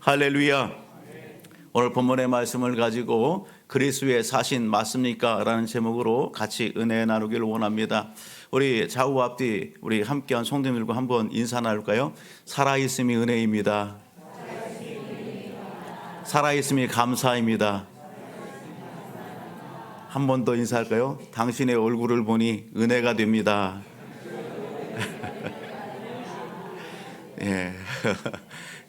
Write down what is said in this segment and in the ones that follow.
할렐루야. 오늘 본문의 말씀을 가지고 그리스도의 사신 맞습니까? 라는 제목으로 같이 은혜 나누기를 원합니다. 우리 좌우 앞뒤 우리 함께한 성도님들과 한번 인사 나눌까요? 살아있음이 은혜입니다. 살아있음이 감사입니다. 한 번 더 인사할까요? 당신의 얼굴을 보니 은혜가 됩니다. 예.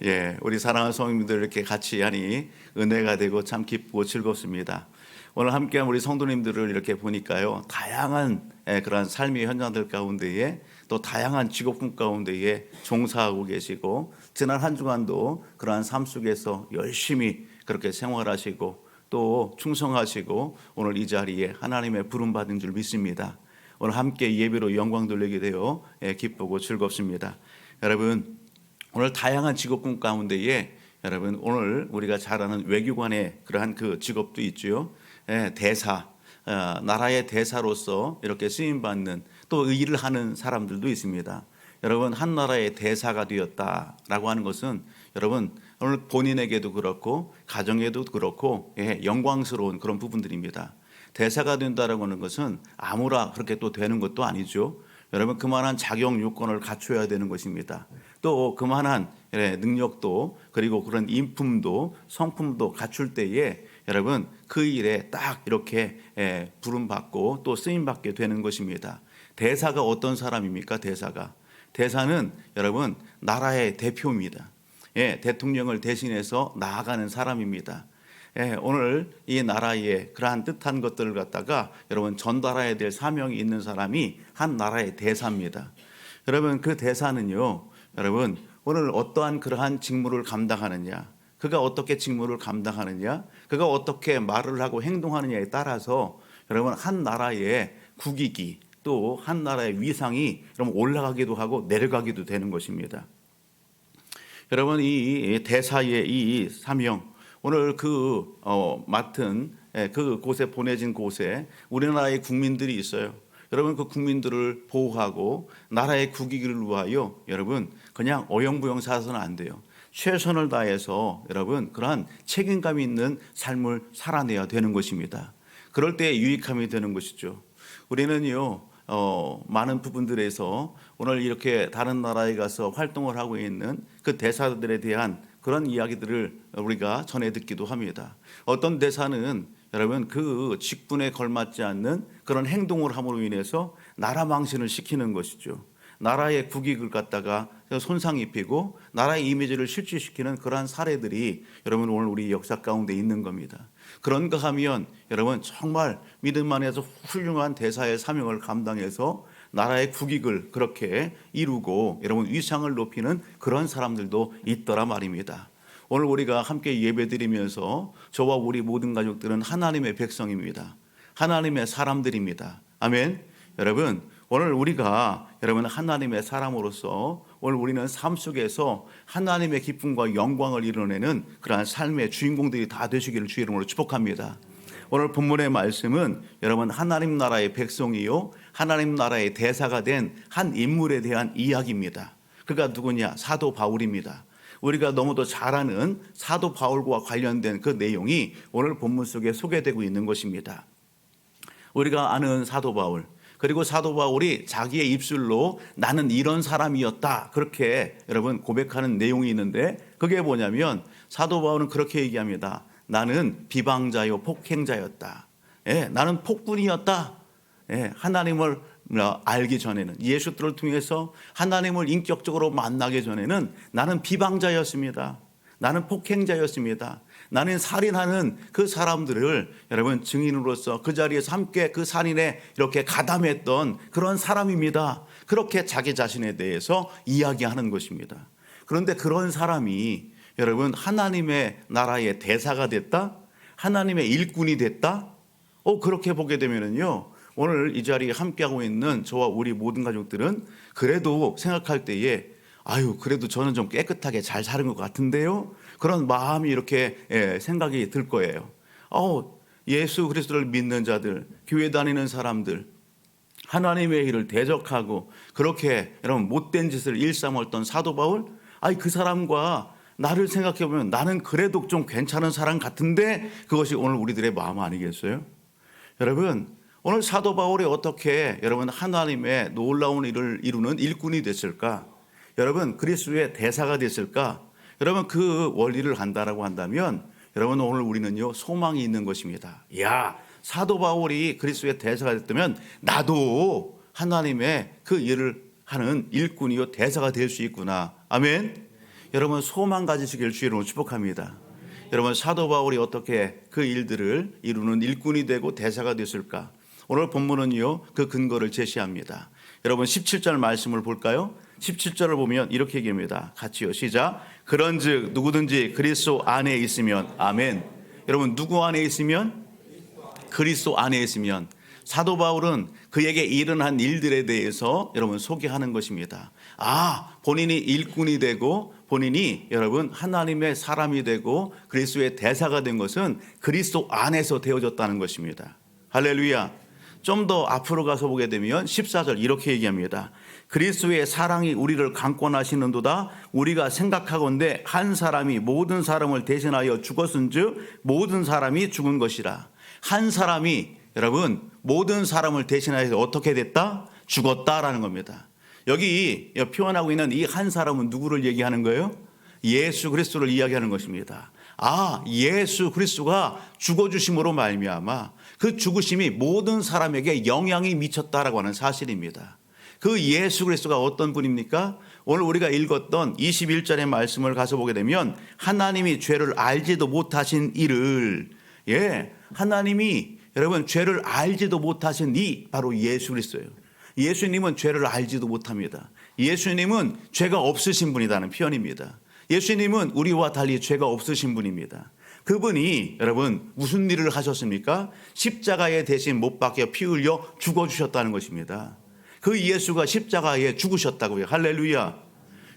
예, 우리 사랑하는 성도님들 이렇게 같이 하니 은혜가 되고 참 기쁘고 즐겁습니다. 오늘 함께한 우리 성도님들을 이렇게 보니까요, 다양한 그러한 삶의 현장들 가운데에 또 다양한 직업군 가운데에 종사하고 계시고, 지난 한 주간도 그러한 삶 속에서 열심히 그렇게 생활하시고 또 충성하시고 오늘 이 자리에 하나님의 부름받은 줄 믿습니다. 오늘 함께 예배로 영광 돌리게 되어 기쁘고 즐겁습니다. 여러분, 오늘 다양한 직업군 가운데에 여러분 오늘 우리가 잘 아는 외교관의 그러한 그 직업도 있죠. 대사, 나라의 대사로서 이렇게 쓰임받는 또 이 일을 하는 사람들도 있습니다. 여러분, 한 나라의 대사가 되었다라고 하는 것은 여러분 오늘 본인에게도 그렇고 가정에도 그렇고 영광스러운 그런 부분들입니다. 대사가 된다라고 하는 것은 아무나 그렇게 또 되는 것도 아니죠. 여러분, 그만한 자격 요건을 갖춰야 되는 것입니다. 또 그만한 능력도 그리고 그런 인품도 성품도 갖출 때에 여러분 그 일에 딱 이렇게 부름받고 또 쓰임받게 되는 것입니다. 대사가 어떤 사람입니까? 대사는 여러분 나라의 대표입니다. 대통령을 대신해서 나아가는 사람입니다. 오늘 이 나라의 그러한 뜻한 것들을 갖다가 여러분 전달해야 될 사명이 있는 사람이 한 나라의 대사입니다. 여러분, 그 대사는요, 여러분 오늘 어떠한 그러한 직무를 감당하느냐, 그가 어떻게 직무를 감당하느냐, 그가 어떻게 말을 하고 행동하느냐에 따라서 여러분 한 나라의 국익이 또 한 나라의 위상이 여러분 올라가기도 하고 내려가기도 되는 것입니다. 여러분, 이 대사의 이 사명, 오늘 맡은 그 곳에 보내진 곳에 우리나라의 국민들이 있어요. 여러분, 그 국민들을 보호하고 나라의 국익을 위하여 여러분 그냥 어영부영 살아서는 안 돼요. 최선을 다해서 여러분 그러한 책임감 있는 삶을 살아내야 되는 것입니다. 그럴 때 유익함이 되는 것이죠. 우리는요 많은 부분들에서 오늘 이렇게 다른 나라에 가서 활동을 하고 있는 그 대사들에 대한 그런 이야기들을 우리가 전해 듣기도 합니다. 어떤 대사는 여러분 그 직분에 걸맞지 않는 그런 행동을 함으로 인해서 나라 망신을 시키는 것이죠. 나라의 국익을 갖다가 손상 입히고 나라의 이미지를 실추시키는 그러한 사례들이 여러분 오늘 우리 역사 가운데 있는 겁니다. 그런가 하면 여러분 정말 믿음 안에서 훌륭한 대사의 사명을 감당해서 나라의 국익을 그렇게 이루고 여러분 위상을 높이는 그런 사람들도 있더라 말입니다. 오늘 우리가 함께 예배드리면서 저와 우리 모든 가족들은 하나님의 백성입니다. 하나님의 사람들입니다. 아멘. 여러분, 오늘 우리가 여러분 하나님의 사람으로서 오늘 우리는 삶 속에서 하나님의 기쁨과 영광을 이뤄내는 그러한 삶의 주인공들이 다 되시기를 주의 이름으로 축복합니다. 오늘 본문의 말씀은 여러분 하나님 나라의 백성이요 하나님 나라의 대사가 된 한 인물에 대한 이야기입니다. 그가 누구냐? 사도 바울입니다. 우리가 너무도 잘 아는 사도 바울과 관련된 그 내용이 오늘 본문 속에 소개되고 있는 것입니다. 우리가 아는 사도 바울, 그리고 사도 바울이 자기의 입술로 나는 이런 사람이었다 그렇게 여러분 고백하는 내용이 있는데, 그게 뭐냐면 사도 바울은 그렇게 얘기합니다. 나는 비방자요 폭행자였다. 나는 폭군이었다. 하나님을 알기 전에는, 예수들을 통해서 하나님을 인격적으로 만나기 전에는 나는 비방자였습니다. 나는 폭행자였습니다. 나는 살인하는 그 사람들을 여러분 증인으로서 그 자리에서 함께 그 살인에 이렇게 가담했던 그런 사람입니다. 그렇게 자기 자신에 대해서 이야기하는 것입니다. 그런데 그런 사람이 여러분 하나님의 나라의 대사가 됐다? 하나님의 일꾼이 됐다? 그렇게 보게 되면은요, 오늘 이 자리에 함께하고 있는 저와 우리 모든 가족들은 그래도 생각할 때에 그래도 저는 좀 깨끗하게 잘 사는 것 같은데요, 그런 마음이 이렇게 생각이 들 거예요. 예수 그리스도를 믿는 자들, 교회 다니는 사람들, 하나님의 일을 대적하고 그렇게 여러분 못된 짓을 일삼았던 사도 바울, 그 사람과 나를 생각해 보면 나는 그래도 좀 괜찮은 사람 같은데, 그것이 오늘 우리들의 마음 아니겠어요? 여러분, 오늘 사도 바울이 어떻게 여러분 하나님의 놀라운 일을 이루는 일꾼이 됐을까? 여러분, 그리스도의 대사가 됐을까? 여러분, 그 원리를 한다라고 한다면 여러분, 오늘 우리는요 소망이 있는 것입니다. 야, 사도 바울이 그리스도의 대사가 됐다면 나도 하나님의 그 일을 하는 일꾼이요 대사가 될 수 있구나. 아멘. 여러분, 소망 가지시길 주의 이름으로 축복합니다. 여러분, 사도 바울이 어떻게 그 일들을 이루는 일꾼이 되고 대사가 됐을까? 오늘 본문은요 그 근거를 제시합니다. 여러분, 17절 말씀을 볼까요? 17절을 보면 이렇게 얘기합니다. 같이요, 시작. 그런즉 누구든지 그리스도 안에 있으면, 아멘. 여러분, 누구 안에 있으면? 그리스도 안에 있으면. 사도 바울은 그에게 일어난 일들에 대해서 여러분 소개하는 것입니다. 본인이 일꾼이 되고 본인이 여러분 하나님의 사람이 되고 그리스도의 대사가 된 것은 그리스도 안에서 되어졌다는 것입니다. 할렐루야. 좀 더 앞으로 가서 보게 되면 14절 이렇게 얘기합니다. 그리스도의 사랑이 우리를 강권하시는도다. 우리가 생각하건대 한 사람이 모든 사람을 대신하여 죽었은즉 모든 사람이 죽은 것이라. 한 사람이 여러분 모든 사람을 대신하여 어떻게 됐다? 죽었다라는 겁니다. 여기 표현하고 있는 이 한 사람은 누구를 얘기하는 거예요? 예수 그리스도를 이야기하는 것입니다. 예수 그리스도가 죽어주심으로 말미암아 그 죽으심이 모든 사람에게 영향이 미쳤다라고 하는 사실입니다. 그 예수 그리스도가 어떤 분입니까? 오늘 우리가 읽었던 21절의 말씀을 가서 보게 되면 하나님이 죄를 알지도 못하신 이를, 하나님이 여러분 죄를 알지도 못하신 이 바로 예수 그리스도예요. 예수님은 죄를 알지도 못합니다. 예수님은 죄가 없으신 분이라는 표현입니다. 예수님은 우리와 달리 죄가 없으신 분입니다. 그분이 여러분 무슨 일을 하셨습니까? 십자가에 대신 못 박혀 피 흘려 죽어주셨다는 것입니다. 그 예수가 십자가에 죽으셨다고요. 할렐루야.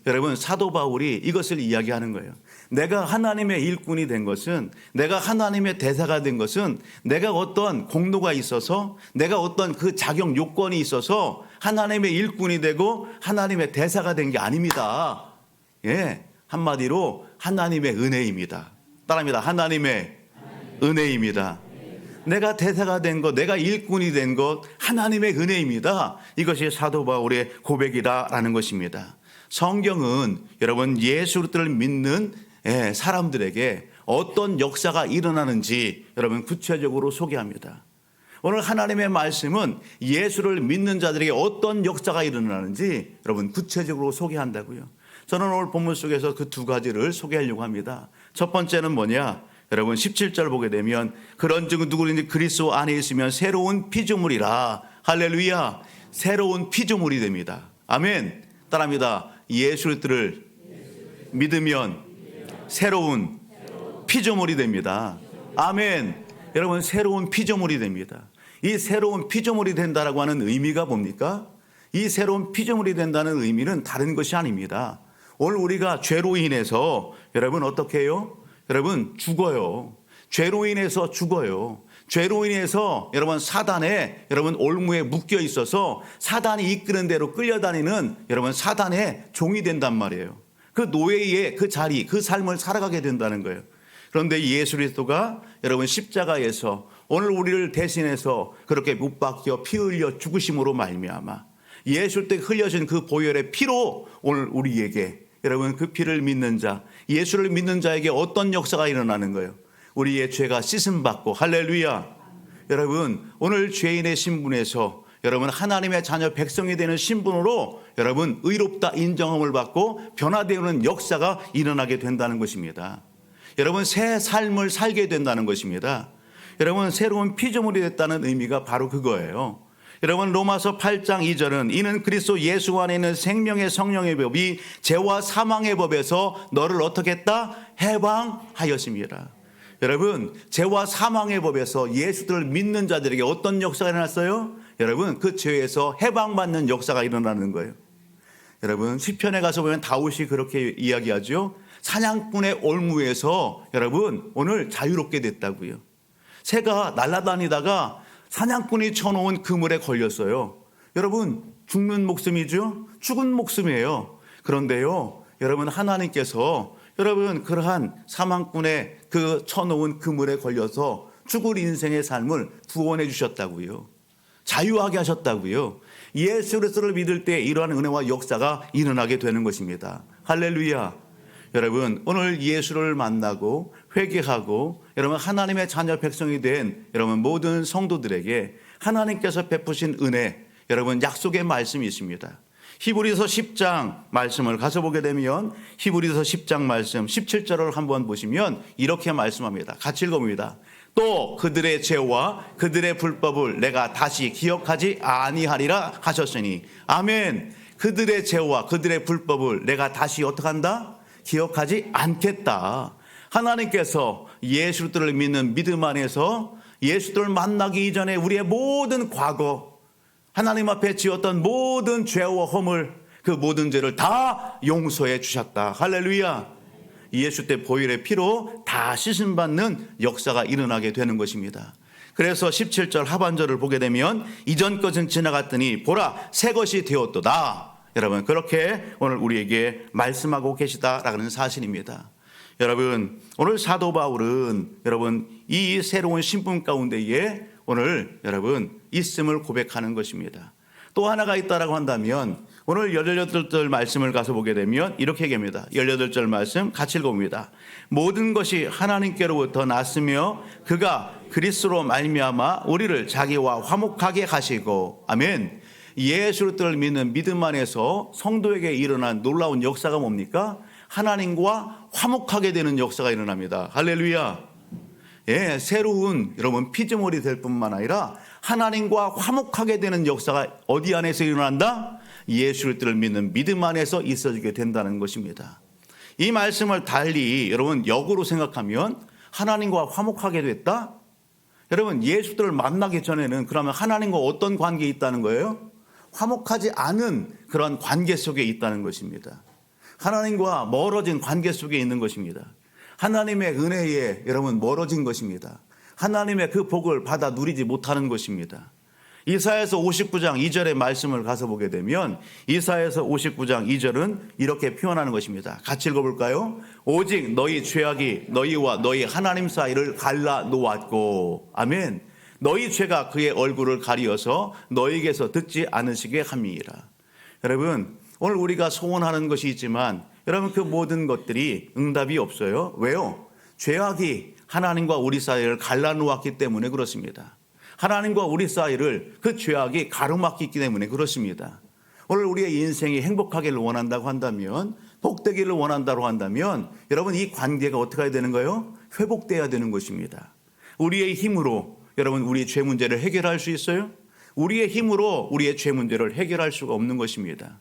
여러분, 사도 바울이 이것을 이야기하는 거예요. 내가 하나님의 일꾼이 된 것은, 내가 하나님의 대사가 된 것은 내가 어떤 공로가 있어서, 내가 어떤 그 자격 요건이 있어서 하나님의 일꾼이 되고 하나님의 대사가 된 게 아닙니다. 한마디로 하나님의 은혜입니다. 따라합니다. 하나님의 은혜입니다. 내가 대사가 된 것, 내가 일꾼이 된 것 하나님의 은혜입니다. 이것이 사도 바울의 고백이라는 것입니다. 성경은 여러분 예수 그리스도를 믿는 사람들에게 어떤 역사가 일어나는지 여러분 구체적으로 소개합니다. 오늘 하나님의 말씀은 예수를 믿는 자들에게 어떤 역사가 일어나는지 여러분 구체적으로 소개한다고요. 저는 오늘 본문 속에서 그 두 가지를 소개하려고 합니다. 첫 번째는 뭐냐? 여러분 17절 보게 되면 그런즉 누구든지 그리스도 안에 있으면 새로운 피조물이라. 할렐루야. 새로운 피조물이 됩니다. 아멘. 따라합니다. 예수 그리스도를 믿으면 새로운 피조물이 됩니다. 아멘. 여러분 새로운 피조물이 됩니다. 이 새로운 피조물이 된다라고 하는 의미가 뭡니까? 이 새로운 피조물이 된다는 의미는 다른 것이 아닙니다. 오늘 우리가 죄로 인해서 여러분 어떻게 해요? 여러분 죽어요. 죄로 인해서 죽어요. 죄로 인해서 여러분 사단의 여러분 올무에 묶여 있어서 사단이 이끄는 대로 끌려다니는 여러분 사단의 종이 된단 말이에요. 그 노예의 그 자리, 그 삶을 살아가게 된다는 거예요. 그런데 예수 그리스도가 여러분 십자가에서 오늘 우리를 대신해서 그렇게 못 박혀 피 흘려 죽으심으로 말미암아 예수 때 흘려진 그 보혈의 피로 오늘 우리에게 여러분 그 피를 믿는 자, 예수를 믿는 자에게 어떤 역사가 일어나는 거예요? 우리의 죄가 씻음받고 할렐루야. 여러분 오늘 죄인의 신분에서 여러분 하나님의 자녀 백성이 되는 신분으로 여러분 의롭다 인정함을 받고 변화되는 역사가 일어나게 된다는 것입니다. 여러분 새 삶을 살게 된다는 것입니다. 여러분 새로운 피조물이 됐다는 의미가 바로 그거예요. 여러분 로마서 8장 2절은 이는 그리스도 예수 안에 있는 생명의 성령의 법이 죄와 사망의 법에서 너를 어떻게 했다? 해방하였습니다. 여러분 죄와 사망의 법에서 예수를 믿는 자들에게 어떤 역사가 일어났어요? 여러분 그 죄에서 해방받는 역사가 일어나는 거예요. 여러분 시편에 가서 보면 다윗이 그렇게 이야기하죠. 사냥꾼의 올무에서 여러분 오늘 자유롭게 됐다고요. 새가 날아다니다가 사냥꾼이 쳐놓은 그물에 걸렸어요. 여러분 죽는 목숨이죠. 죽은 목숨이에요. 그런데요 여러분 하나님께서 여러분, 그러한 사망꾼의 그 쳐놓은 그물에 걸려서 죽을 인생의 삶을 구원해 주셨다고요. 자유하게 하셨다고요. 예수 그리스도를 믿을 때 이러한 은혜와 역사가 일어나게 되는 것입니다. 할렐루야. 여러분, 오늘 예수를 만나고 회개하고 여러분 하나님의 자녀 백성이 된 여러분 모든 성도들에게 하나님께서 베푸신 은혜, 여러분 약속의 말씀이 있습니다. 히브리서 10장 말씀을 가서 보게 되면 히브리서 10장 말씀 17절을 한번 보시면 이렇게 말씀합니다. 같이 읽어봅니다. 또 그들의 죄와 그들의 불법을 내가 다시 기억하지 아니하리라 하셨으니, 아멘. 그들의 죄와 그들의 불법을 내가 다시 어떻게 한다? 기억하지 않겠다. 하나님께서 예수를 믿는 믿음 안에서 예수를 만나기 이전에 우리의 모든 과거, 하나님 앞에 지었던 모든 죄와 허물, 그 모든 죄를 다 용서해 주셨다. 할렐루야. 예수 때 보혈의 피로 다 씻음받는 역사가 일어나게 되는 것입니다. 그래서 17절 하반절을 보게 되면 이전 것은 지나갔더니 보라 새 것이 되었도다. 여러분, 그렇게 오늘 우리에게 말씀하고 계시다라는 사실입니다. 여러분, 오늘 사도 바울은 여러분 이 새로운 신분 가운데에 오늘 여러분 있음을 고백하는 것입니다. 또 하나가 있다라고 한다면 오늘 18절 말씀을 가서 보게 되면 이렇게 얘기합니다. 18절 말씀 같이 읽어봅니다. 모든 것이 하나님께로부터 났으며 그가 그리스도로 말미암아 우리를 자기와 화목하게 하시고, 아멘. 예수를 믿는 믿음 안에서 성도에게 일어난 놀라운 역사가 뭡니까? 하나님과 화목하게 되는 역사가 일어납니다. 할렐루야. 예, 새로운 여러분 피조물이 될 뿐만 아니라 하나님과 화목하게 되는 역사가 어디 안에서 일어난다? 예수를 믿는 믿음 안에서 있어지게 된다는 것입니다. 이 말씀을 달리 여러분 역으로 생각하면 하나님과 화목하게 됐다? 여러분, 예수를 만나기 전에는 그러면 하나님과 어떤 관계에 있다는 거예요? 화목하지 않은 그런 관계 속에 있다는 것입니다. 하나님과 멀어진 관계 속에 있는 것입니다. 하나님의 은혜에 여러분 멀어진 것입니다. 하나님의 그 복을 받아 누리지 못하는 것입니다. 이사야서 59장 2절의 말씀을 가서 보게 되면 이사야서 59장 2절은 이렇게 표현하는 것입니다. 같이 읽어볼까요? 오직 너희 죄악이 너희와 너희 하나님 사이를 갈라 놓았고, 아멘. 너희 죄가 그의 얼굴을 가리어서 너희에게서 듣지 않으시게 함이라. 여러분, 오늘 우리가 소원하는 것이 있지만 여러분 그 모든 것들이 응답이 없어요. 왜요? 죄악이 하나님과 우리 사이를 갈라놓았기 때문에 그렇습니다. 하나님과 우리 사이를 그 죄악이 가로막기 때문에 그렇습니다. 오늘 우리의 인생이 행복하기를 원한다고 한다면, 복되기를 원한다고 한다면 여러분 이 관계가 어떻게 해야 되는 거예요? 회복돼야 되는 것입니다. 우리의 힘으로 여러분 우리의 죄 문제를 해결할 수 있어요? 우리의 힘으로 우리의 죄 문제를 해결할 수가 없는 것입니다.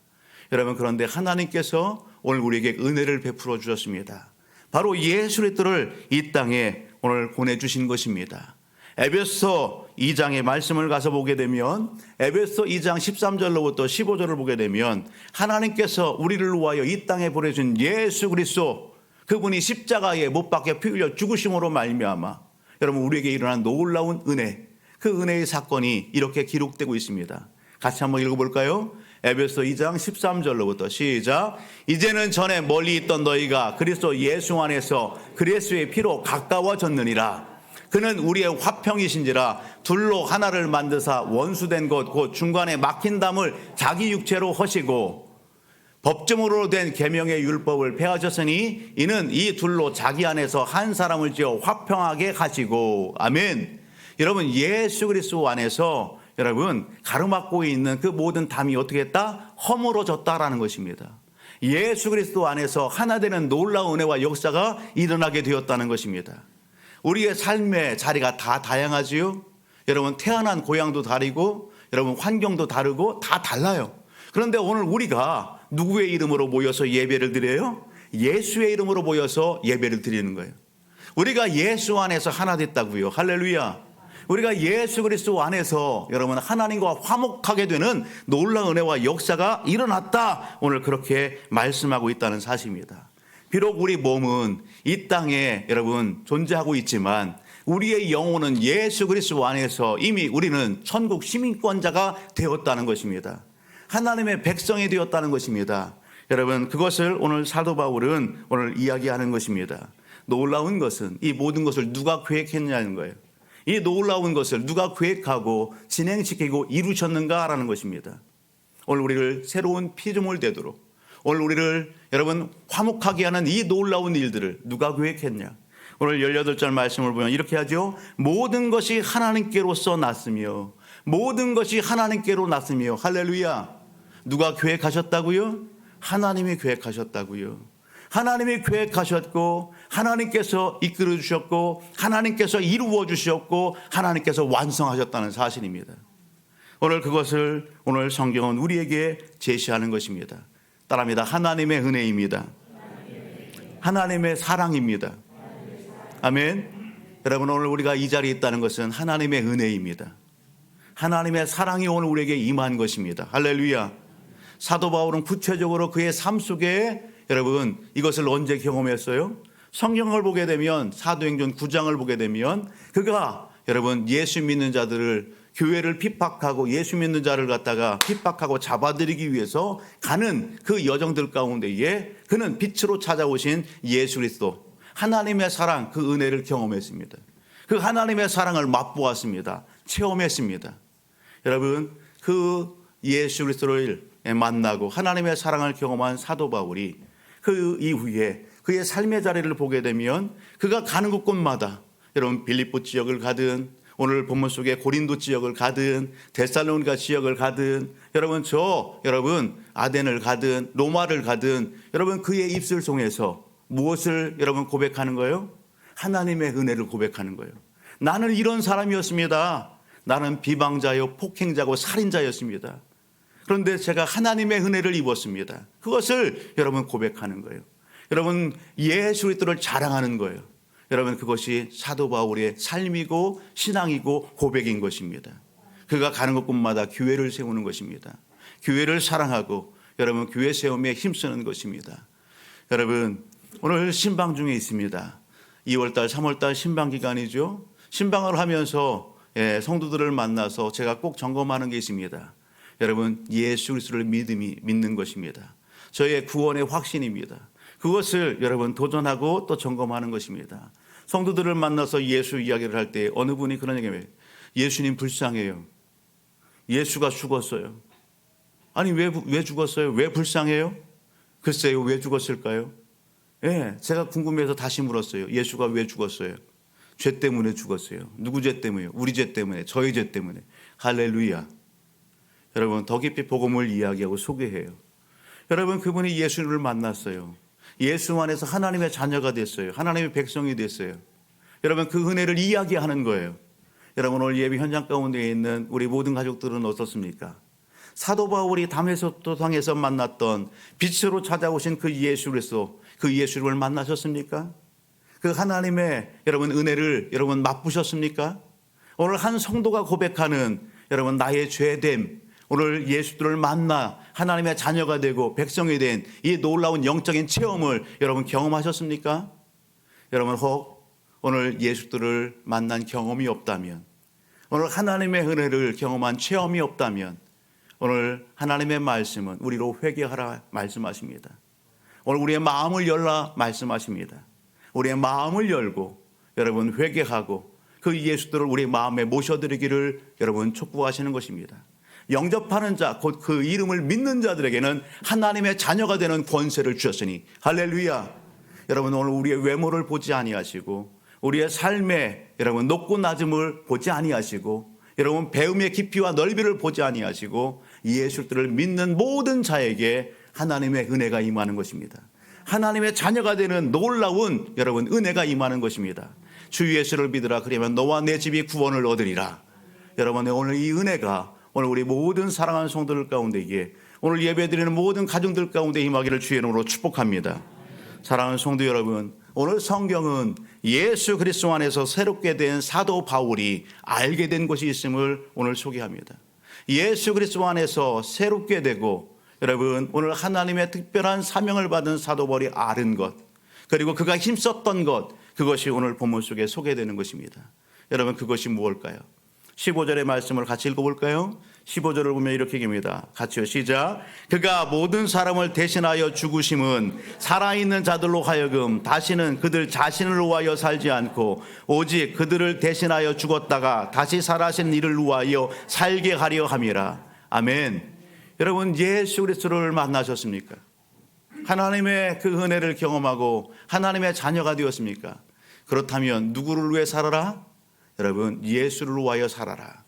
여러분, 그런데 하나님께서 오늘 우리에게 은혜를 베풀어 주셨습니다. 바로 예수 그리스도를 이 땅에 오늘 보내주신 것입니다. 에베소 2장의 말씀을 가서 보게 되면 에베소 2장 13절로부터 15절을 보게 되면 하나님께서 우리를 위하여 이 땅에 보내준 예수 그리스도, 그분이 십자가에 못 박혀 피 흘려 죽으심으로 말미암아 여러분 우리에게 일어난 놀라운 은혜, 그 은혜의 사건이 이렇게 기록되고 있습니다. 같이 한번 읽어볼까요? 에베소 2장 13절로부터 시작. 이제는 전에 멀리 있던 너희가 그리스도 예수 안에서 그리스도의 피로 가까워졌느니라. 그는 우리의 화평이신지라 둘로 하나를 만드사 원수된 것 곧 중간에 막힌 담을 자기 육체로 허시고 법정으로 된 계명의 율법을 폐하셨으니 이는 이 둘로 자기 안에서 한 사람을 지어 화평하게 하시고, 아멘. 여러분, 예수 그리스도 안에서 여러분 가로막고 있는 그 모든 담이 어떻게 했다? 허물어졌다라는 것입니다. 예수 그리스도 안에서 하나 되는 놀라운 은혜와 역사가 일어나게 되었다는 것입니다. 우리의 삶의 자리가 다 다양하지요. 여러분, 태어난 고향도 다르고 여러분 환경도 다르고 다 달라요. 그런데 오늘 우리가 누구의 이름으로 모여서 예배를 드려요? 예수의 이름으로 모여서 예배를 드리는 거예요. 우리가 예수 안에서 하나 됐다고요. 할렐루야. 우리가 예수 그리스도 안에서 여러분 하나님과 화목하게 되는 놀라운 은혜와 역사가 일어났다. 오늘 그렇게 말씀하고 있다는 사실입니다. 비록 우리 몸은 이 땅에 여러분 존재하고 있지만 우리의 영혼은 예수 그리스도 안에서 이미 우리는 천국 시민권자가 되었다는 것입니다. 하나님의 백성이 되었다는 것입니다. 여러분, 그것을 오늘 사도 바울은 오늘 이야기하는 것입니다. 놀라운 것은 이 모든 것을 누가 계획했냐는 거예요. 이 놀라운 것을 누가 계획하고 진행시키고 이루셨는가라는 것입니다. 오늘 우리를 새로운 피조물 되도록, 오늘 우리를 여러분 화목하게 하는 이 놀라운 일들을 누가 계획했냐. 오늘 18절 말씀을 보면 이렇게 하죠. 모든 것이 하나님께로서 났으며, 모든 것이 하나님께로 났으며. 할렐루야. 누가 계획하셨다고요? 하나님이 계획하셨다고요. 하나님이 계획하셨고, 하나님께서 이끌어 주셨고, 하나님께서 이루어 주셨고, 하나님께서 완성하셨다는 사실입니다. 오늘 그것을 오늘 성경은 우리에게 제시하는 것입니다. 따라합니다. 하나님의 은혜입니다. 하나님의 사랑입니다. 아멘. 여러분, 오늘 우리가 이 자리에 있다는 것은 하나님의 은혜입니다. 하나님의 사랑이 오늘 우리에게 임한 것입니다. 할렐루야. 사도 바울은 구체적으로 그의 삶 속에 여러분 이것을 언제 경험했어요? 성경을 보게 되면 사도행전 9장을 보게 되면 그가 여러분 예수 믿는 자들을 교회를 핍박하고 예수 믿는 자를 갖다가 핍박하고 잡아들이기 위해서 가는 그 여정들 가운데에 그는 빛으로 찾아오신 예수 그리스도 하나님의 사랑, 그 은혜를 경험했습니다. 그 하나님의 사랑을 맛보았습니다. 체험했습니다. 여러분, 그 예수 그리스도를 만나고 하나님의 사랑을 경험한 사도 바울이 그 이후에 그의 삶의 자리를 보게 되면 그가 가는 곳곳마다 여러분 빌립보 지역을 가든 오늘 본문 속에 고린도 지역을 가든 데살로니가 지역을 가든 여러분 아덴을 가든 로마를 가든 여러분 그의 입술 속에서 무엇을 여러분 고백하는 거예요? 하나님의 은혜를 고백하는 거예요. 나는 이런 사람이었습니다. 나는 비방자요 폭행자고 살인자였습니다. 그런데 제가 하나님의 은혜를 입었습니다. 그것을 여러분 고백하는 거예요. 여러분 예수 그리스도를 자랑하는 거예요. 여러분 그것이 사도 바울의 삶이고 신앙이고 고백인 것입니다. 그가 가는 곳곳마다 교회를 세우는 것입니다. 교회를 사랑하고 여러분 교회 세움에 힘쓰는 것입니다. 여러분 오늘 신방 중에 있습니다. 2월달 3월달 신방 기간이죠. 신방을 하면서 성도들을 만나서 제가 꼭 점검하는 게 있습니다. 여러분 예수 그리스도를 믿는 것입니다. 저의 구원의 확신입니다. 그것을 여러분 도전하고 또 점검하는 것입니다. 성도들을 만나서 예수 이야기를 할 때 어느 분이 그런 얘기를 해요. 예수님 불쌍해요. 예수가 죽었어요. 아니 왜 죽었어요? 왜 불쌍해요? 글쎄요, 왜 죽었을까요? 제가 궁금해서 다시 물었어요. 예수가 왜 죽었어요? 죄 때문에 죽었어요. 누구 죄 때문에요? 우리 죄 때문에, 저희 죄 때문에. 할렐루야. 여러분 더 깊이 복음을 이야기하고 소개해요. 여러분 그분이 예수를 만났어요. 예수 안에서 하나님의 자녀가 됐어요. 하나님의 백성이 됐어요. 여러분 그 은혜를 이야기하는 거예요. 여러분 오늘 예배 현장 가운데 있는 우리 모든 가족들은 어떻습니까? 사도 바울이 담에서 도상에서 만났던 빛으로 찾아오신 그 예수 그리스도, 그 예수를 만나셨습니까? 그 하나님의 여러분 은혜를 여러분 맛보셨습니까? 오늘 한 성도가 고백하는 여러분 나의 죄됨, 오늘 예수들을 만나 하나님의 자녀가 되고 백성이 된 이 놀라운 영적인 체험을 여러분 경험하셨습니까? 여러분 혹 오늘 예수들을 만난 경험이 없다면, 오늘 하나님의 은혜를 경험한 체험이 없다면 오늘 하나님의 말씀은 우리로 회개하라 말씀하십니다. 오늘 우리의 마음을 열라 말씀하십니다. 우리의 마음을 열고 여러분 회개하고 그 예수들을 우리 마음에 모셔드리기를 여러분 촉구하시는 것입니다. 영접하는 자, 곧 그 이름을 믿는 자들에게는 하나님의 자녀가 되는 권세를 주셨으니 할렐루야. 여러분 오늘 우리의 외모를 보지 아니하시고 우리의 삶의 여러분 높고 낮음을 보지 아니하시고 여러분 배움의 깊이와 넓이를 보지 아니하시고 예수들을 믿는 모든 자에게 하나님의 은혜가 임하는 것입니다. 하나님의 자녀가 되는 놀라운 여러분 은혜가 임하는 것입니다. 주 예수를 믿으라 그러면 너와 내 집이 구원을 얻으리라. 여러분 오늘 이 은혜가 오늘 우리 모든 사랑하는 성도들 가운데에 오늘 예배드리는 모든 가정들 가운데 임하기를 주의 이름으로 축복합니다. 사랑하는 성도 여러분, 오늘 성경은 예수 그리스도 안에서 새롭게 된 사도 바울이 알게 된 것이 있음을 오늘 소개합니다. 예수 그리스도 안에서 새롭게 되고 여러분 오늘 하나님의 특별한 사명을 받은 사도 바울이 아는 것, 그리고 그가 힘썼던 것, 그것이 오늘 본문 속에 소개되는 것입니다. 여러분 그것이 무엇일까요? 15절의 말씀을 같이 읽어볼까요? 15절을 보면 이렇게 얘기합니다. 같이요, 시작. 그가 모든 사람을 대신하여 죽으심은 살아있는 자들로 하여금 다시는 그들 자신을 위하여 살지 않고 오직 그들을 대신하여 죽었다가 다시 살아신 이를 위하여 살게 하려 함이라. 아멘. 여러분, 예수 그리스도를 만나셨습니까? 하나님의 그 은혜를 경험하고 하나님의 자녀가 되었습니까? 그렇다면 누구를 위해 살아라? 여러분, 예수를 위하여 살아라.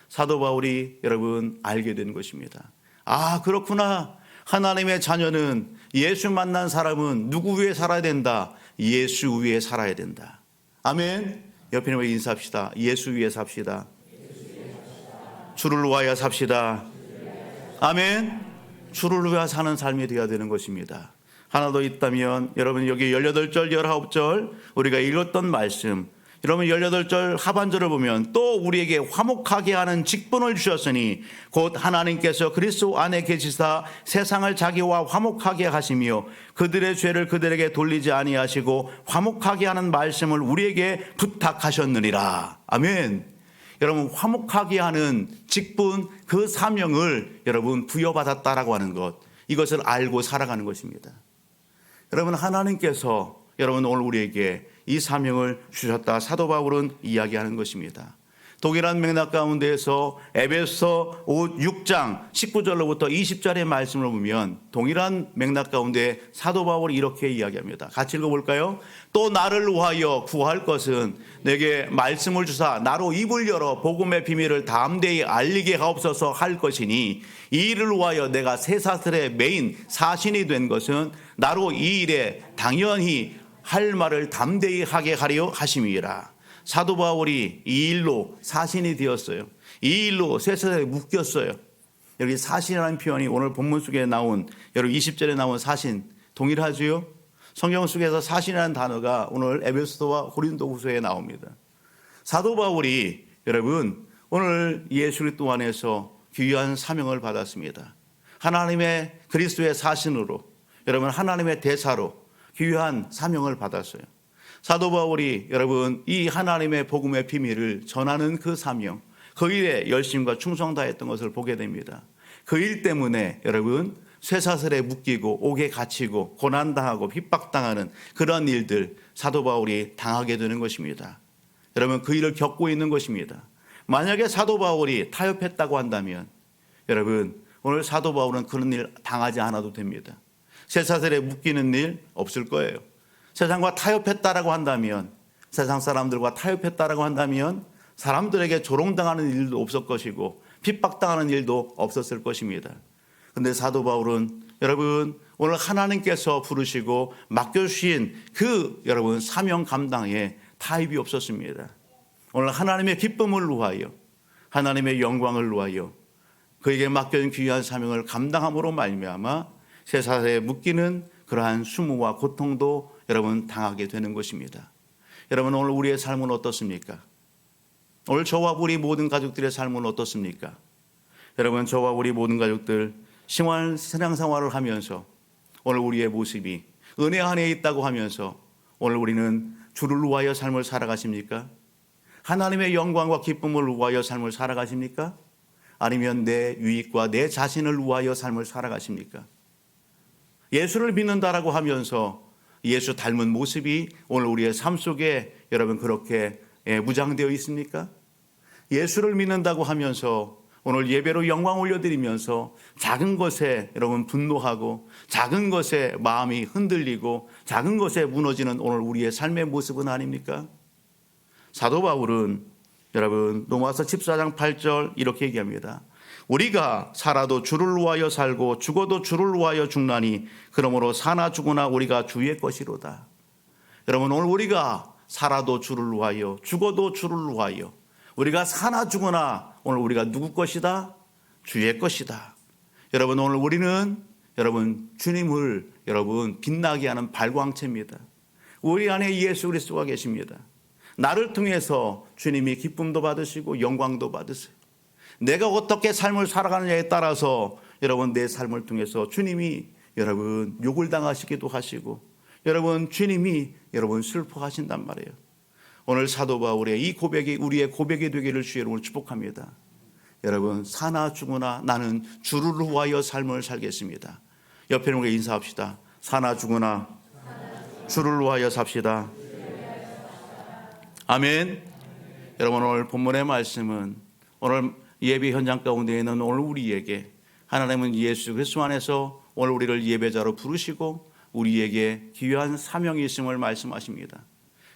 사도 바울이 여러분 알게 된 것입니다. 아, 그렇구나. 하나님의 자녀는, 예수 만난 사람은 누구 위해 살아야 된다? 예수 위해 살아야 된다. 아멘. 옆에 있는 인사합시다. 예수 위해 삽시다. 주를 위하여 삽시다. 아멘. 주를 위하여 사는 삶이 되어야 되는 것입니다. 하나 더 있다면, 여러분 여기 18절, 19절 우리가 읽었던 말씀, 여러분 18절 하반절을 보면 또 우리에게 화목하게 하는 직분을 주셨으니 곧 하나님께서 그리스도 안에 계시사 세상을 자기와 화목하게 하시며 그들의 죄를 그들에게 돌리지 아니하시고 화목하게 하는 말씀을 우리에게 부탁하셨느니라. 아멘. 여러분, 화목하게 하는 직분, 그 사명을 여러분 부여받았다라고 하는 것, 이것을 알고 살아가는 것입니다. 여러분, 하나님께서 여러분 오늘 우리에게 이 사명을 주셨다, 사도 바울은 이야기하는 것입니다. 동일한 맥락 가운데에서 에베소 6장 19절로부터 20절의 말씀을 보면 동일한 맥락 가운데 사도 바울이 이렇게 이야기합니다. 같이 읽어볼까요? 또 나를 위하여 구할 것은 내게 말씀을 주사 나로 입을 열어 복음의 비밀을 담대히 알리게 하옵소서 할 것이니 이 일을 위하여 내가 쇠사슬의 메인 사신이 된 것은 나로 이 일에 당연히 할 말을 담대히 하게 하려 하심이라. 사도 바울이 이 일로 사신이 되었어요. 이 일로 쇠사슬에 묶였어요. 여기 사신이라는 표현이 오늘 본문 속에 나온, 여러분 20절에 나온 사신 동일하지요? 성경 속에서 사신이라는 단어가 오늘 에베소와 고린도후서에 나옵니다. 사도 바울이 여러분 오늘 예수 그리스도 안에서 귀한 사명을 받았습니다. 하나님의 그리스도의 사신으로, 여러분 하나님의 대사로 귀한 사명을 받았어요. 사도 바울이 여러분 이 하나님의 복음의 비밀을 전하는 그 사명, 그 일에 열심과 충성 다했던 것을 보게 됩니다. 그 일 때문에 여러분 쇠사슬에 묶이고 옥에 갇히고 고난당하고 핍박당하는 그런 일들 사도 바울이 당하게 되는 것입니다. 여러분 그 일을 겪고 있는 것입니다. 만약에 사도 바울이 타협했다고 한다면 여러분 오늘 사도 바울은 그런 일 당하지 않아도 됩니다. 쇠사슬에 묶이는 일 없을 거예요. 세상과 타협했다라고 한다면, 세상 사람들과 타협했다라고 한다면 사람들에게 조롱당하는 일도 없을 것이고 핍박당하는 일도 없었을 것입니다. 그런데 사도 바울은 여러분 오늘 하나님께서 부르시고 맡겨주신 그 여러분 사명 감당에 타협이 없었습니다. 오늘 하나님의 기쁨을 위하여, 하나님의 영광을 위하여 그에게 맡겨진 귀한 사명을 감당함으로 말미암아 쇠사슬에 묶이는 그러한 수모와 고통도 여러분 당하게 되는 것입니다. 여러분 오늘 우리의 삶은 어떻습니까? 오늘 저와 우리 모든 가족들의 삶은 어떻습니까? 여러분 저와 우리 모든 가족들 신앙생활을 하면서 오늘 우리의 모습이 은혜 안에 있다고 하면서 오늘 우리는 주를 위하여 삶을 살아가십니까? 하나님의 영광과 기쁨을 위하여 삶을 살아가십니까? 아니면 내 유익과 내 자신을 위하여 삶을 살아가십니까? 예수를 믿는다라고 하면서 예수 닮은 모습이 오늘 우리의 삶 속에 여러분 그렇게 무장되어 있습니까? 예수를 믿는다고 하면서 오늘 예배로 영광 올려드리면서 작은 것에 여러분 분노하고 작은 것에 마음이 흔들리고 작은 것에 무너지는 오늘 우리의 삶의 모습은 아닙니까? 사도 바울은 여러분 로마서 14장 8절 이렇게 얘기합니다. 우리가 살아도 주를 위하여 살고 죽어도 주를 위하여 죽나니 그러므로 사나 죽으나 우리가 주의 것이로다. 여러분 오늘 우리가 살아도 주를 위하여 죽어도 주를 위하여, 우리가 사나 죽으나 오늘 우리가 누구 것이다? 주의 것이다. 여러분 오늘 우리는 여러분 주님을 여러분 빛나게 하는 발광체입니다. 우리 안에 예수 그리스도가 계십니다. 나를 통해서 주님이 기쁨도 받으시고 영광도 받으세요. 내가 어떻게 삶을 살아가느냐에 따라서 여러분 내 삶을 통해서 주님이 여러분 욕을 당하시기도 하시고 여러분 주님이 여러분 슬퍼하신단 말이에요. 오늘 사도 바울의 이 고백이 우리의 고백이 되기를 주의 이름으로 축복합니다. 여러분, 사나 죽으나 나는 주를 위하여 삶을 살겠습니다. 옆에 있는 우리 인사합시다. 사나 죽으나 주를 위하여 삽시다. 아멘. 여러분, 오늘 본문의 말씀은 오늘 예배 현장 가운데 있는 오늘 우리에게 하나님은 예수 그리스도 안에서 오늘 우리를 예배자로 부르시고 우리에게 귀한 사명이 있음을 말씀하십니다.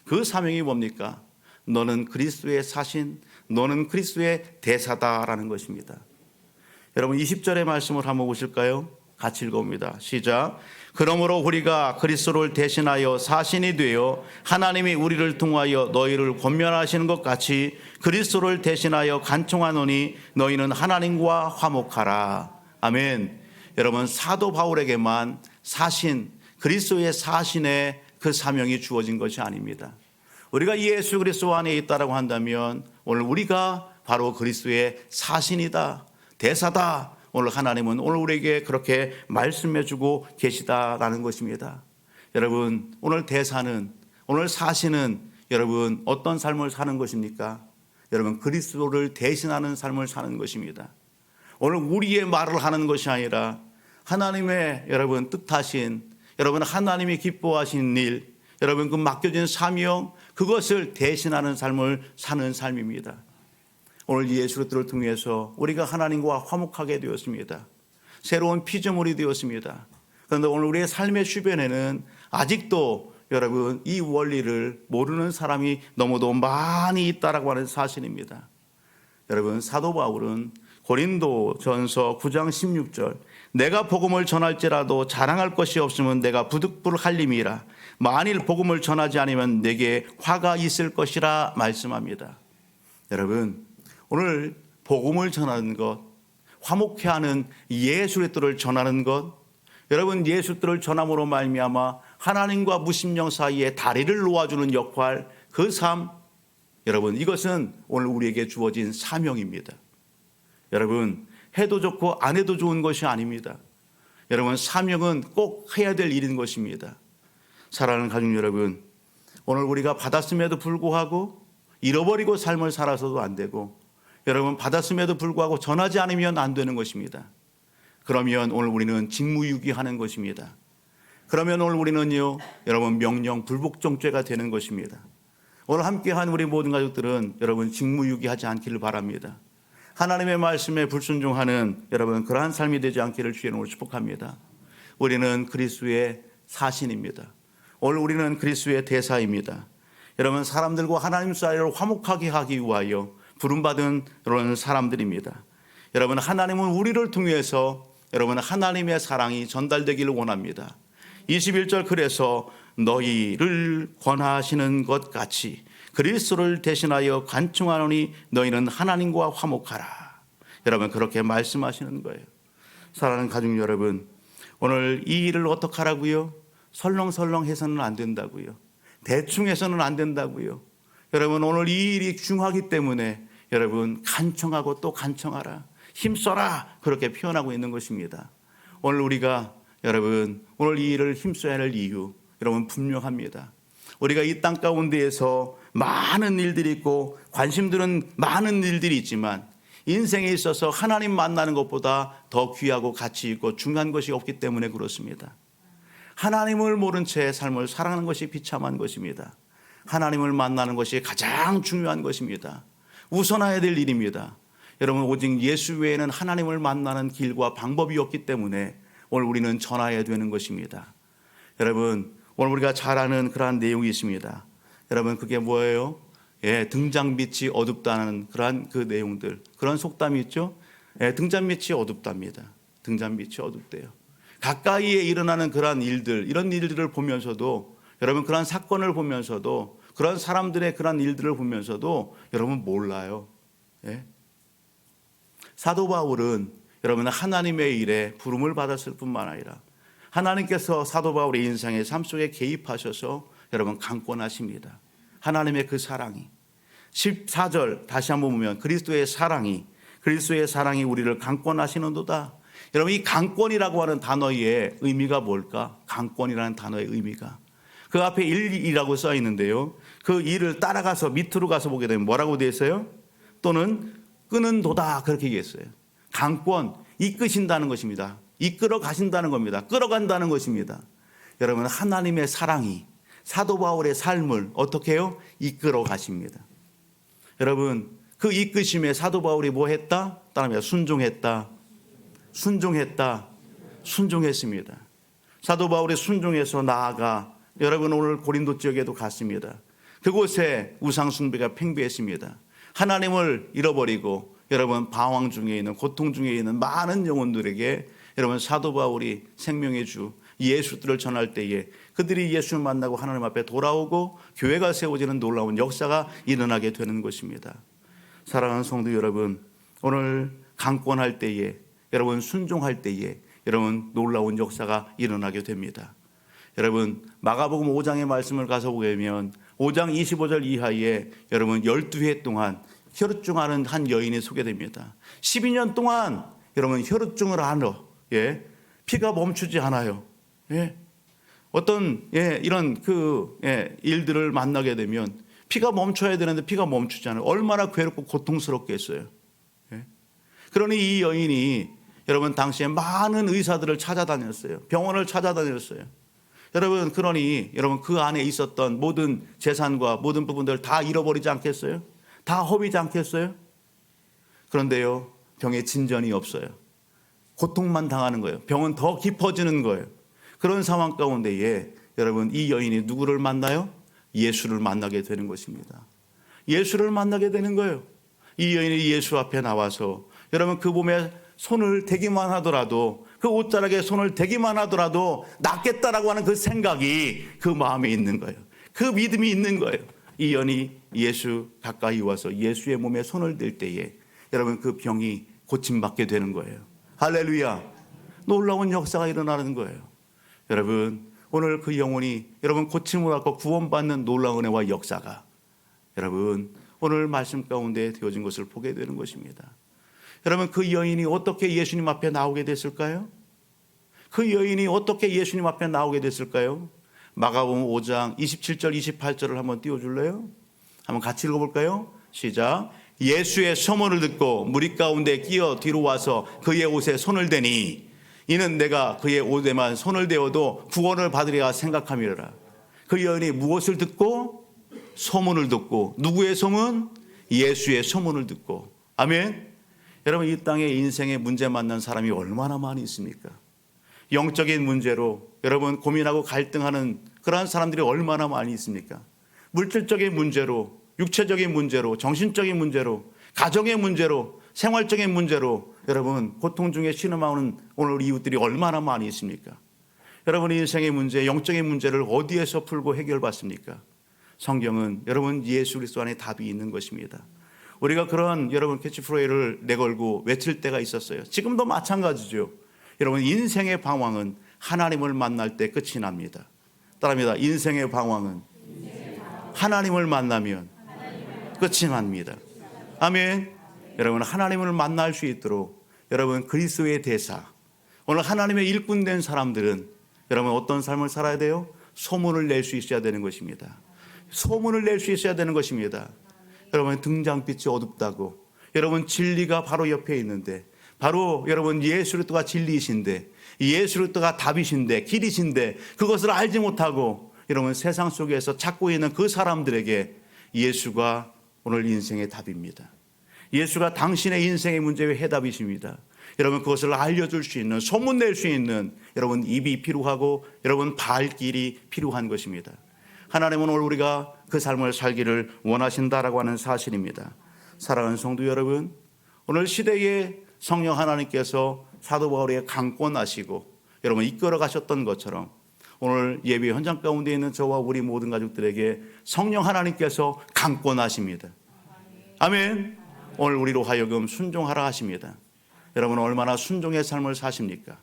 그 사명이 뭡니까? 너는 그리스도의 사신, 너는 그리스도의 대사다라는 것입니다. 여러분 20절의 말씀을 한번 보실까요? 같이 읽어봅니다. 시작. 그러므로 우리가 그리스도를 대신하여 사신이 되어 하나님이 우리를 통하여 너희를 권면하시는 것 같이 그리스도를 대신하여 간청하노니 너희는 하나님과 화목하라. 아멘. 여러분, 사도 바울에게만 사신, 그리스도의 사신의 그 사명이 주어진 것이 아닙니다. 우리가 예수 그리스도 안에 있다라고 한다면 오늘 우리가 바로 그리스도의 사신이다, 대사다. 오늘 하나님은 오늘 우리에게 그렇게 말씀해 주고 계시다라는 것입니다. 여러분, 오늘 대사는, 오늘 사신은 여러분 어떤 삶을 사는 것입니까? 여러분, 그리스도를 대신하는 삶을 사는 것입니다. 오늘 우리의 말을 하는 것이 아니라 하나님의 여러분 뜻하신, 여러분 하나님이 기뻐하신 일, 여러분 그 맡겨진 사명, 그것을 대신하는 삶을 사는 삶입니다. 오늘 예수 그리스도를 통해서 우리가 하나님과 화목하게 되었습니다. 새로운 피조물이 되었습니다. 그런데 오늘 우리의 삶의 주변에는 아직도 여러분 이 원리를 모르는 사람이 너무도 많이 있다라고 하는 사실입니다. 여러분, 사도 바울은 고린도전서 9장 16절, 내가 복음을 전할지라도 자랑할 것이 없으면 내가 부득불할림이라. 만일 복음을 전하지 않으면 내게 화가 있을 것이라 말씀합니다. 여러분, 오늘 복음을 전하는 것, 화목해 하는 예수 그리스도를 전하는 것, 여러분 예수 그리스도를 전함으로 말미암아 하나님과 무심령 사이에 다리를 놓아주는 역할, 그 삶, 여러분 이것은 오늘 우리에게 주어진 사명입니다. 여러분, 해도 좋고 안 해도 좋은 것이 아닙니다. 여러분, 사명은 꼭 해야 될 일인 것입니다. 사랑하는 가족 여러분, 오늘 우리가 받았음에도 불구하고 잃어버리고 삶을 살아서도 안 되고, 여러분 받았음에도 불구하고 전하지 않으면 안 되는 것입니다. 그러면 오늘 우리는 직무유기하는 것입니다. 그러면 오늘 우리는요, 여러분 명령 불복종죄가 되는 것입니다. 오늘 함께한 우리 모든 가족들은 여러분 직무유기하지 않기를 바랍니다. 하나님의 말씀에 불순종하는 여러분 그러한 삶이 되지 않기를 주의 이름으로 축복합니다. 우리는 그리스도의 사신입니다. 오늘 우리는 그리스도의 대사입니다. 여러분, 사람들과 하나님 사이를 화목하게 하기 위하여 부름받은 그런 사람들입니다. 여러분, 하나님은 우리를 통해서 여러분 하나님의 사랑이 전달되기를 원합니다. 21절, 그래서 너희를 권하시는 것 같이 그리스도를 대신하여 간청하노니 너희는 하나님과 화목하라. 여러분, 그렇게 말씀하시는 거예요. 사랑하는 가족 여러분, 오늘 이 일을 어떻게 하라고요? 설렁설렁 해서는 안 된다고요. 대충 해서는 안 된다고요. 여러분, 오늘 이 일이 중요하기 때문에 여러분 간청하고 또 간청하라, 힘써라, 그렇게 표현하고 있는 것입니다. 오늘 우리가 여러분 오늘 이 일을 힘써야 할 이유, 여러분 분명합니다. 우리가 이 땅 가운데에서 많은 일들이 있고 관심들은 많은 일들이 있지만 인생에 있어서 하나님 만나는 것보다 더 귀하고 가치 있고 중요한 것이 없기 때문에 그렇습니다. 하나님을 모른 채 삶을 살아가는 것이 비참한 것입니다. 하나님을 만나는 것이 가장 중요한 것입니다. 우선해야 될 일입니다. 여러분, 오직 예수 외에는 하나님을 만나는 길과 방법이 없기 때문에 오늘 우리는 전해야 되는 것입니다. 여러분, 오늘 우리가 잘 아는 그러한 내용이 있습니다. 여러분, 그게 뭐예요? 등잔빛이 어둡다는 그러한 그 내용들, 그런 속담이 있죠. 등잔빛이 어둡답니다. 등잔빛이 어둡대요. 가까이에 일어나는 그러한 일들, 이런 일들을 보면서도, 여러분 그러한 사건을 보면서도, 그런 사람들의 그러한 일들을 보면서도 여러분 몰라요. 사도 바울은 여러분 하나님의 일에 부름을 받았을 뿐만 아니라 하나님께서 사도 바울의 인생의 삶 속에 개입하셔서 여러분 강권하십니다. 하나님의 그 사랑이, 14절 다시 한번 보면 그리스도의 사랑이 우리를 강권하시는도다. 여러분, 이 강권이라고 하는 단어의 의미가 뭘까? 강권이라는 단어의 의미가, 그 앞에 일이라고 써 있는데요, 그 일을 따라가서 밑으로 가서 보게 되면 뭐라고 되어 있어요? 또는 끄는 도다 그렇게 얘기했어요. 강권, 이끄신다는 것입니다. 이끌어 가신다는 겁니다. 끌어간다는 것입니다. 여러분, 하나님의 사랑이 사도 바울의 삶을 어떻게 해요? 이끌어 가십니다. 여러분, 그 이끄심에 사도 바울이 뭐 했다? 따라합니다. 순종했다. 순종했다. 순종했습니다. 사도 바울이 순종해서 나아가 여러분 오늘 고린도 지역에도 갔습니다. 그곳에 우상 숭배가 팽배했습니다. 하나님을 잃어버리고 여러분 방황 중에 있는, 고통 중에 있는 많은 영혼들에게 여러분 사도 바울이 생명의 주 예수들을 전할 때에 그들이 예수를 만나고 하나님 앞에 돌아오고 교회가 세워지는 놀라운 역사가 일어나게 되는 것입니다. 사랑하는 성도 여러분, 오늘 강권할 때에 여러분 순종할 때에 여러분 놀라운 역사가 일어나게 됩니다. 여러분 마가복음 5장의 말씀을 가서 보면 5장 25절 이하에 여러분 12해 동안 혈우증하는 한 여인이 소개됩니다. 12년 동안 여러분 혈우증을 앓아 피가 멈추지 않아요. 어떤 이런 일들을 만나게 되면 피가 멈춰야 되는데 피가 멈추지 않아요. 얼마나 괴롭고 고통스럽겠어요. 그러니 이 여인이 여러분 당시에 많은 의사들을 찾아다녔어요. 병원을 찾아다녔어요. 여러분 그러니 여러분 그 안에 있었던 모든 재산과 모든 부분들을 다 잃어버리지 않겠어요? 다 허비지 않겠어요? 그런데요 병에 진전이 없어요. 고통만 당하는 거예요. 병은 더 깊어지는 거예요. 그런 상황 가운데에 여러분 이 여인이 누구를 만나요? 예수를 만나게 되는 것입니다. 예수를 만나게 되는 거예요. 이 여인이 예수 앞에 나와서 여러분 그 몸에 손을 대기만 하더라도 그 옷자락에 손을 대기만 하더라도 낫겠다라고 하는 그 생각이 그 마음에 있는 거예요. 그 믿음이 있는 거예요. 이 여인이 예수 가까이 와서 예수의 몸에 손을 댈 때에 여러분 그 병이 고침받게 되는 거예요. 할렐루야. 놀라운 역사가 일어나는 거예요. 여러분 오늘 그 영혼이 여러분 고침을 받고 구원받는 놀라운 은혜와 역사가 여러분 오늘 말씀 가운데 되어진 것을 보게 되는 것입니다. 여러분 그 여인이 어떻게 예수님 앞에 나오게 됐을까요? 그 여인이 어떻게 예수님 앞에 나오게 됐을까요? 마가복음 5장 27절 28절을 한번 띄워줄래요? 한번 같이 읽어볼까요? 시작. 예수의 소문을 듣고 무리 가운데 끼어 뒤로 와서 그의 옷에 손을 대니 이는 내가 그의 옷에만 손을 대어도 구원을 받으리라 생각함이라. 그 여인이 무엇을 듣고? 소문을 듣고. 누구의 소문? 예수의 소문을 듣고. 아멘. 여러분 이 땅에 인생의 문제 만난 사람이 얼마나 많이 있습니까? 영적인 문제로 여러분 고민하고 갈등하는 그러한 사람들이 얼마나 많이 있습니까? 물질적인 문제로, 육체적인 문제로, 정신적인 문제로, 가정의 문제로, 생활적인 문제로 여러분 고통 중에 신음하는 오늘 이웃들이 얼마나 많이 있습니까? 여러분 인생의 문제, 영적인 문제를 어디에서 풀고 해결받습니까? 성경은 여러분 예수 그리스도 안에 답이 있는 것입니다. 우리가 그런 여러분 캐치프레이를 내걸고 외칠 때가 있었어요. 지금도 마찬가지죠. 여러분 인생의 방황은 하나님을 만날 때 끝이 납니다. 따라합니다. 인생의 방황은 하나님을 만나면 끝이 납니다. 아멘. 여러분 하나님을 만날 수 있도록 여러분 그리스도의 대사 오늘 하나님의 일꾼 된 사람들은 여러분 어떤 삶을 살아야 돼요? 소문을 낼 수 있어야 되는 것입니다. 소문을 낼 수 있어야 되는 것입니다. 여러분 등장빛이 어둡다고 여러분 진리가 바로 옆에 있는데 바로 여러분 예수 그리스도가 진리이신데 예수 그리스도가 답이신데 길이신데 그것을 알지 못하고 여러분 세상 속에서 찾고 있는 그 사람들에게 예수가 오늘 인생의 답입니다. 예수가 당신의 인생의 문제의 해답이십니다. 여러분 그것을 알려줄 수 있는 소문낼 수 있는 여러분 입이 필요하고 여러분 발길이 필요한 것입니다. 하나님은 오늘 우리가 그 삶을 살기를 원하신다라고 하는 사실입니다. 사랑하는 성도 여러분, 오늘 시대에 성령 하나님께서 사도 바울에게 강권하시고 여러분 이끌어 가셨던 것처럼 오늘 예배 현장 가운데 있는 저와 우리 모든 가족들에게 성령 하나님께서 강권하십니다. 아멘. 오늘 우리로 하여금 순종하라 하십니다. 여러분 얼마나 순종의 삶을 사십니까?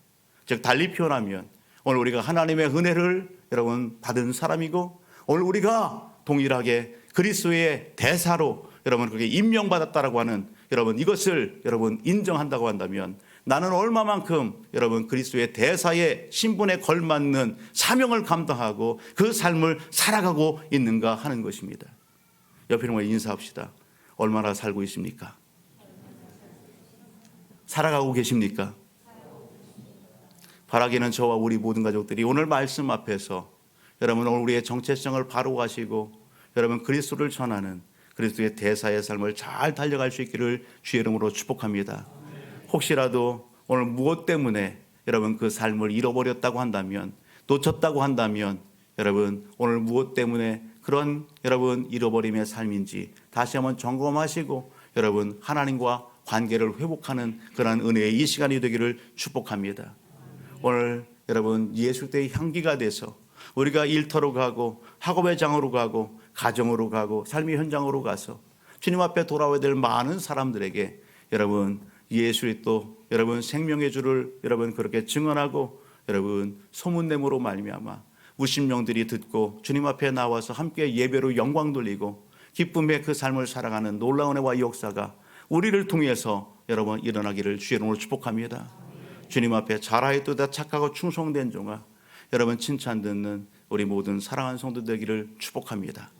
즉 달리 표현하면 오늘 우리가 하나님의 은혜를 여러분 받은 사람이고 오늘 우리가 동일하게 그리스도의 대사로 여러분 그게 임명받았다라고 하는 여러분 이것을 여러분 인정한다고 한다면 나는 얼마만큼 여러분 그리스도의 대사의 신분에 걸맞는 사명을 감당하고 그 삶을 살아가고 있는가 하는 것입니다. 옆에 있는 분 인사합시다. 얼마나 살고 있습니까? 살아가고 계십니까? 바라기는 저와 우리 모든 가족들이 오늘 말씀 앞에서 여러분 오늘 우리의 정체성을 바로 가시고 여러분 그리스도를 전하는 그리스도의 대사의 삶을 잘 달려갈 수 있기를 주의 이름으로 축복합니다. 혹시라도 오늘 무엇 때문에 여러분 그 삶을 잃어버렸다고 한다면, 놓쳤다고 한다면 여러분 오늘 무엇 때문에 그런 여러분 잃어버림의 삶인지 다시 한번 점검하시고 여러분 하나님과 관계를 회복하는 그런 은혜의 이 시간이 되기를 축복합니다. 오늘 여러분 예수 때의 향기가 돼서 우리가 일터로 가고 학업의 장으로 가고 가정으로 가고 삶의 현장으로 가서 주님 앞에 돌아와야 될 많은 사람들에게 여러분 예수 그리스도 여러분 생명의 주를 여러분 그렇게 증언하고 여러분 소문내므로 말미암아 무심령들이 듣고 주님 앞에 나와서 함께 예배로 영광 돌리고 기쁨의 그 삶을 살아가는 놀라운 은혜와 역사가 우리를 통해서 여러분 일어나기를 주의 이름으로 축복합니다. 주님 앞에 잘하였도다 착하고 충성된 종아 여러분 칭찬 듣는 우리 모든 사랑하는 성도 되기를 축복합니다.